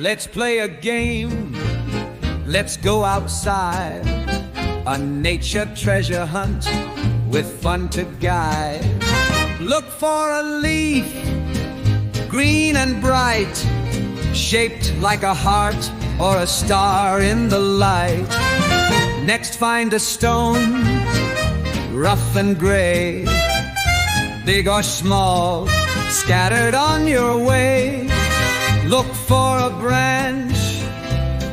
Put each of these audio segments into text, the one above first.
Let's play a game. Let's go outside. A nature treasure hunt with fun to guide. Look for a leaf, green and bright, shaped like a heart or a star in the light. Next find a stone, rough and gray, big or small, scattered on your way. Look for a branch,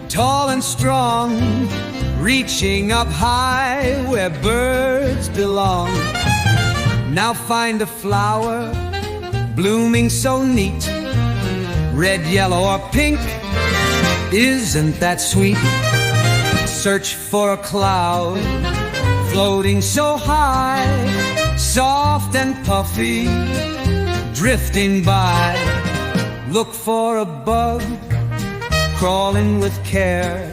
tall and strong, reaching up high where birds belong. Now find a flower, blooming so neat, red, yellow, or pink, isn't that sweet? Search for a cloud, floating so high, soft and puffy, drifting by. Look for a bug, crawling with care,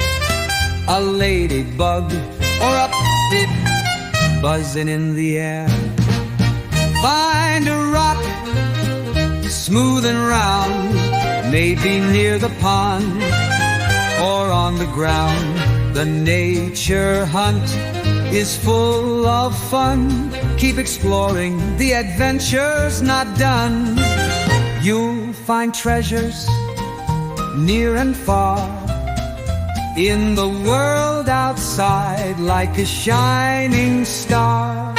a ladybug, or a beep, buzzing in the air. Find a rock, smooth and round, maybe near the pond or on the ground. The nature hunt is full of fun. Keep exploring, the adventure's not done. You'll find treasures near and far, in the world outside, like a shining star.